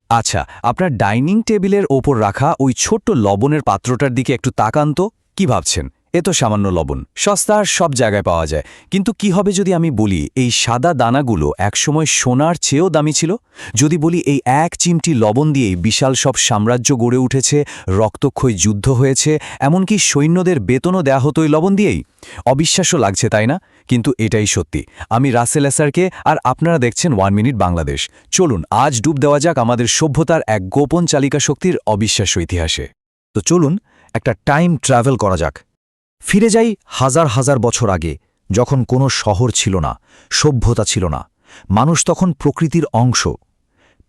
আচ্ছা, আপনার ডাইনিং টেবিলের ওপর রাখা ওই ছোট্ট লবণের পাত্রটার দিকে একটু তাকান তো। কি ভাবছেন? এ তো সামান্য লবণ, সস্তা আর সব জায়গায় পাওয়া যায়। কিন্তু কি হবে যদি আমি বলি এই সাদা দানাগুলো একসময় সোনার চেয়েও দামি ছিল? যদি বলি এই এক চিমটি লবণ দিয়েই বিশাল সব সাম্রাজ্য গড়ে উঠেছে, রক্তক্ষয়ী যুদ্ধ হয়েছে, এমনকি সৈন্যদের বেতনও দেয়া হতো এই লবণ দিয়েই? অবিশ্বাস্য লাগছে, তাই না? কিন্তু এটাই সত্যি। আমি রাসেল এসারকে, আর আপনারা দেখছেন 1 মিনিট বাংলাদেশ। চলুন আজ ডুব দেওয়া যাক আমাদের সভ্যতার এক গোপন চালিকা শক্তির অবিশ্বাস্য ইতিহাসে। তো চলুন একটা টাইম ট্রাভেল করা যাক। ফিরে যাই হাজার হাজার বছর আগে, যখন কোনো শহর ছিল না, সভ্যতা ছিল না, মানুষ তখন প্রকৃতির অংশ।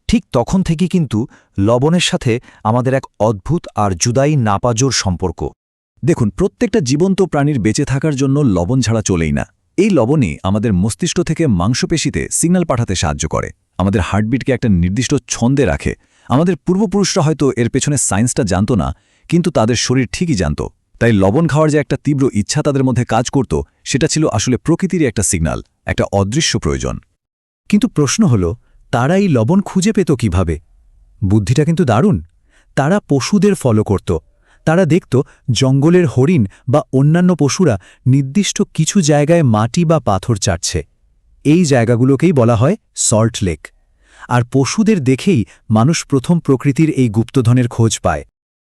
ঠিক তখন থেকে কিন্তু লবণের সাথে আমাদের এক অদ্ভুত আর জুদাই নাপাজোর সম্পর্ক। দেখুন, প্রত্যেকটা জীবন্ত প্রাণীর বেঁচে থাকার জন্য লবণ ছাড়া চলেই না। এই লবণই আমাদের মস্তিষ্ক থেকে মাংসপেশিতে সিগন্যাল পাঠাতে সাহায্য করে, আমাদের হার্টবিটকে একটা নির্দিষ্ট ছন্দে রাখে। আমাদের পূর্বপুরুষরা হয়তো এর পেছনে সায়েন্সটা জানত না, কিন্তু তাদের শরীর ঠিকই জানত। তাই লবণ খাওয়ার যে একটা তীব্র ইচ্ছা তাদের মধ্যে কাজ করত, সেটা ছিল আসলে প্রকৃতিরই একটা সিগন্যাল, একটা অদৃশ্য প্রয়োজন। কিন্তু প্রশ্ন হল, তারা এই লবণ খুঁজে পেত কিভাবে? বুদ্ধিটা কিন্তু দারুণ। তারা পশুদের ফলো করত। তারা দেখত জঙ্গলের হরিণ বা অন্যান্য পশুরা নির্দিষ্ট কিছু জায়গায় মাটি বা পাথর চাটছে। এই জায়গাগুলোকেই বলা হয় সল্ট লেক। আর পশুদের দেখেই মানুষ প্রথম প্রকৃতির এই গুপ্তধনের খোঁজ পায়।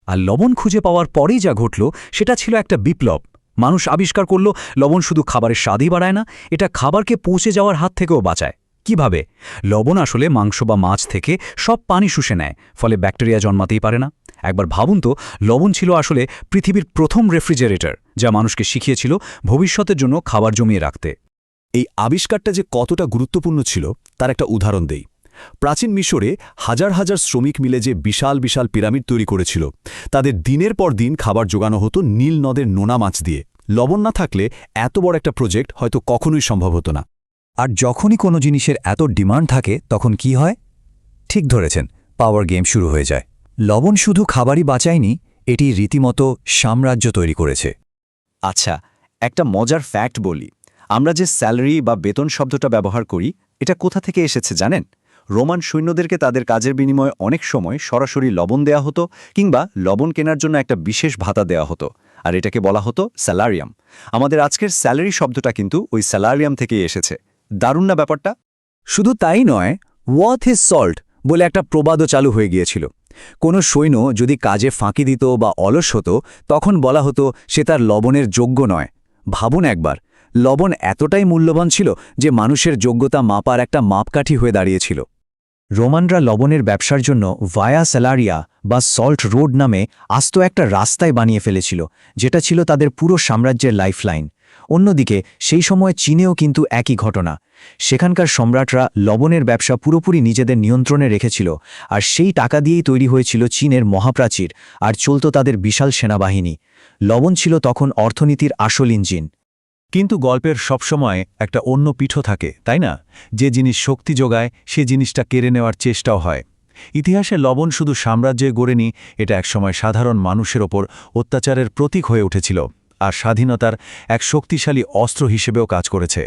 আর লবণ খুঁজে পাওয়ার পরেই যা ঘটল, সেটা ছিল একটা বিপ্লব। মানুষ আবিষ্কার করল লবণ শুধু খাবারের স্বাদই বাড়ায় না, এটা খাবারকে পৌঁছে যাওয়ার হাত থেকেও বাঁচায়। কিভাবে? লবণ আসলে মাংস বা মাছ থেকে সব পানি শুষে নেয়, ফলে ব্যাকটেরিয়া জন্মাতেই পারে না। একবার ভাবুন তো, লবণ ছিল আসলে পৃথিবীর প্রথম রেফ্রিজারেটর, যা মানুষকে শিখিয়েছিল ভবিষ্যতের জন্য খাবার জমিয়ে রাখতে। এই আবিষ্কারটা যে কতটা গুরুত্বপূর্ণ ছিল তার একটা উদাহরণ দেই। প্রাচীন মিশরে হাজার হাজার শ্রমিক মিলে যে বিশাল বিশাল পিরামিড তৈরি করেছিল, তাদের দিনের পর দিন খাবার জোগানো হতো নীল নদের নোনা মাছ দিয়ে। লবণ না থাকলে এত বড় একটা প্রজেক্ট হয়তো কখনোই সম্ভব হতো না। আর যখনই কোনো জিনিসের এত ডিমান্ড থাকে, তখন কি হয়? ঠিক ধরেছেন, পাওয়ার গেম শুরু হয়ে যায়। লবণ শুধু খাবারই বাঁচায়নি, এটি রীতিমতো সাম্রাজ্য তৈরি করেছে। আচ্ছা, একটা মজার ফ্যাক্ট বলি। আমরা যে স্যালারি বা বেতন শব্দটা ব্যবহার করি, এটা কোথা থেকে এসেছে জানেন? রোমান সৈন্যদেরকে তাদের কাজের বিনিময়ে অনেক সময় সরাসরি লবণ দেয়া হতো, কিংবা লবণ কেনার জন্য একটা বিশেষ ভাতা দেওয়া হতো, আর এটাকে বলা হতো স্যালারিয়াম। আমাদের আজকের স্যালারি শব্দটা কিন্তু ওই স্যালারিয়াম থেকেই এসেছে। দারুণ না ব্যাপারটা? শুধু তাই নয়, ওয়ার্থ ইজ সল্ট বলে একটা প্রবাদও চালু হয়ে গিয়েছিল। কোনো সৈন্য যদি কাজে ফাঁকি দিত বা অলস হতো, তখন বলা হতো সে তার লবণের যোগ্য নয়। ভাবুন একবার, লবণ এতটাই মূল্যবান ছিল যে মানুষের যোগ্যতা মাপার একটা মাপকাঠি হয়ে দাঁড়িয়েছিল। রোমানরা লবণের ব্যবসার জন্য ভায়া স্যালারিয়া বা সল্ট রোড নামে আস্ত একটা রাস্তায় বানিয়ে ফেলেছিল, যেটা ছিল তাদের পুরো সাম্রাজ্যের লাইফলাইন। অন্যদিকে সেই সময় চীনেও কিন্তু একই ঘটনা। সেখানকার সম্রাটরা লবণের ব্যবসা পুরোপুরি নিজেদের নিয়ন্ত্রণে রেখেছিল, আর সেই টাকা দিয়েই তৈরি হয়েছিল চীনের মহাপ্রাচীর, আর চলত তাদের বিশাল সেনাবাহিনী। লবণ ছিল তখন অর্থনীতির আসল ইঞ্জিন। কিন্তু গল্পের সবসময় একটা অন্য পিঠও থাকে, তাই না? যে জিনিস শক্তি যোগায় সে জিনিসটা কেড়ে নেওয়ার চেষ্টাও হয়। ইতিহাসে লবণ শুধু সাম্রাজ্যে গড়েনি, এটা একসময় সাধারণ মানুষের ওপর অত্যাচারের প্রতীক হয়ে উঠেছিল, আর স্বাধীনতার এক শক্তিশালী অস্ত্র হিসেবেও কাজ করেছে।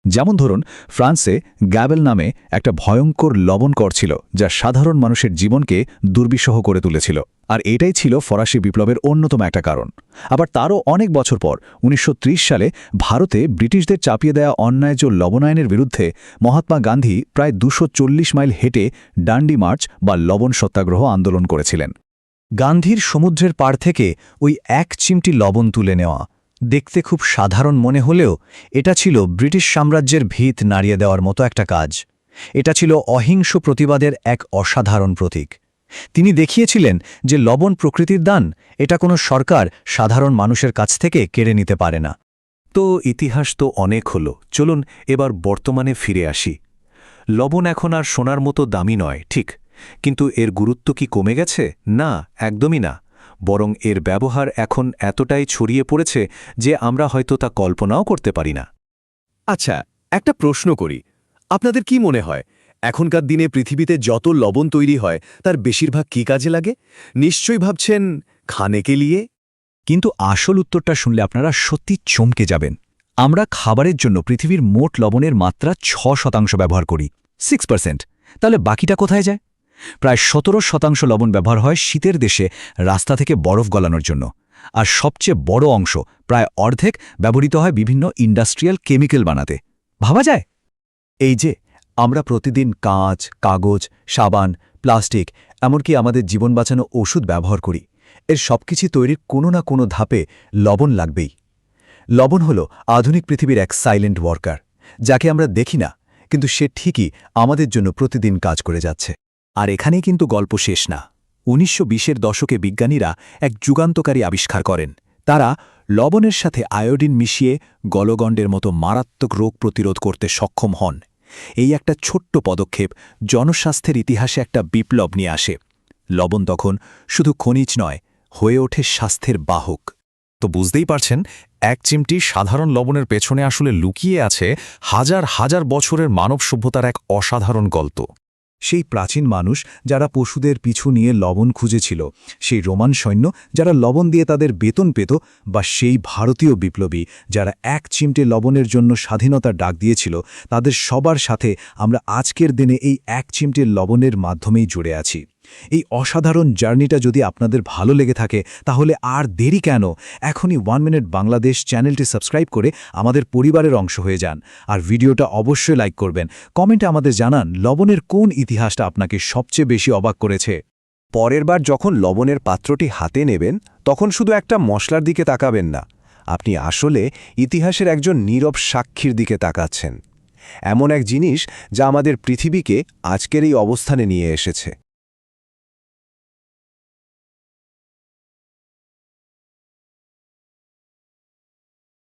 যেমন ধরুন, ফ্রান্সে গ্যাবেল নামে একটা ভয়ঙ্কর লবণ কর ছিল, যা সাধারণ মানুষের জীবনকে দুর্বিষহ করে তুলেছিল। আর এটাই ছিল ফরাসি বিপ্লবের অন্যতম একটা কারণ। আবার তারও অনেক বছর পর ১৯৩০ সালে ভারতে ব্রিটিশদের চাপিয়ে দেয়া অন্যায্য লবণায়নের বিরুদ্ধে মহাত্মা গান্ধী প্রায় ২৪০ মাইল হেঁটে ডান্ডি মার্চ বা লবণ সত্যাগ্রহ আন্দোলন করেছিলেন। গান্ধীর সমুদ্রের পাড় থেকে ওই এক চিমটি লবণ তুলে নেওয়া দেখতে খুব সাধারণ মনে হলেও এটা ছিল ব্রিটিশ সাম্রাজ্যের ভিত নাড়িয়ে দেওয়ার মতো একটা কাজ। এটা ছিল অহিংস প্রতিবাদের এক অসাধারণ প্রতীক। তিনি দেখিয়েছিলেন যে লবণ প্রকৃতির দান, এটা কোনো সরকার সাধারণ মানুষের কাছ থেকে কেড়ে নিতে পারে না। তো ইতিহাস তো অনেক হলো, চলুন এবার বর্তমানে ফিরে আসি। লবণ এখন আর সোনার মতো দামি নয়, ঠিক, কিন্তু এর গুরুত্ব কি কমে গেছে? না, একদমই না। বরং এর ব্যবহার এখন এতটাই ছড়িয়ে পড়েছে যে আমরা হয়তো তা কল্পনাও করতে পারি না। আচ্ছা, একটা প্রশ্ন করি, আপনাদের কি মনে হয় এখনকার দিনে পৃথিবীতে যত লবণ তৈরি হয় তার বেশিরভাগ কি কাজে লাগে? নিশ্চয়ই ভাবছেন খানেকে লিয়ে। কিন্তু আসল উত্তরটা শুনলে আপনারা সত্যি চমকে যাবেন। আমরা খাবারের জন্য পৃথিবীর মোট লবণের মাত্রা ৬% ব্যবহার করি, 6%। তাহলে বাকিটা কোথায় যায়? প্রায় 17% লবণ ব্যবহার হয় শীতের দেশে রাস্তা থেকে বরফ গলানোর জন্য, আর সবচেয়ে বড় অংশ প্রায় অর্ধেক ব্যবহৃত হয় বিভিন্ন ইন্ডাস্ট্রিয়াল কেমিক্যাল বানাতে। ভাবা যায়? এই যে আমরা প্রতিদিন কাঁচ, কাগজ, সাবান, প্লাস্টিক, এমনকি আমাদের জীবন বাঁচানো ওষুধ ব্যবহার করি, এর সবকিছু তৈরির কোনো না কোনো ধাপে লবণ লাগবেই। লবণ হল আধুনিক পৃথিবীর এক সাইলেন্ট ওয়ার্কার, যাকে আমরা দেখি না, কিন্তু সে ঠিকই আমাদের জন্য প্রতিদিন কাজ করে যাচ্ছে। আর এখানেই কিন্তু গল্প শেষ না। 1920-এর দশকে বিজ্ঞানীরা এক যুগান্তকারী আবিষ্কার করেন। তারা লবণের সাথে আয়োডিন মিশিয়ে গলগণ্ডের মতো মারাত্মক রোগ প্রতিরোধ করতে সক্ষম হন। এই একটা ছোট্ট পদক্ষেপ জনস্বাস্থ্যের ইতিহাসে একটা বিপ্লব নিয়ে আসে। লবণ তখন শুধু খনিজ নয়, হয়ে ওঠে স্বাস্থ্যের বাহক। তো বুঝতেই পারছেন, এক চিমটি সাধারণ লবণের পেছনে আসলে লুকিয়ে আছে হাজার হাজার বছরের মানব সভ্যতার এক অসাধারণ গল্প। সেই প্রাচীন মানুষ যারা পশুদের পিছু নিয়ে লবণ খুঁজেছিল, সেই রোমান সৈন্য যারা লবণ দিয়ে তাদের বেতন পেত, বা সেই ভারতীয় বিপ্লবী যারা এক চিমটে লবণের জন্য স্বাধীনতার ডাক দিয়েছিল, তাদের সবার সাথে আমরা আজকের দিনে এই এক চিমটে লবণের মাধ্যমেই জুড়ে আছি। এই অসাধারণ জার্নিটা যদি আপনাদের ভালো লেগে থাকে, তাহলে আর দেরি কেন? এখনই 1 মিনিট বাংলাদেশ চ্যানেলটি সাবস্ক্রাইব করে আমাদের পরিবারের অংশ হয়ে যান। আর ভিডিওটা অবশ্যই লাইক করবেন। কমেন্টে আমাদের জানান লবণের কোন ইতিহাসটা আপনাকে সবচেয়ে বেশি অবাক করেছে। পরের বার যখন লবণের পাত্রটি হাতে নেবেন, তখন শুধু একটা মশলার দিকে তাকাবেন না, আপনি আসলে ইতিহাসের একজন নীরব সাক্ষীর দিকে তাকাচ্ছেন। এমন এক জিনিস যা আমাদের পৃথিবীকে আজকের এই অবস্থানে নিয়ে এসেছে।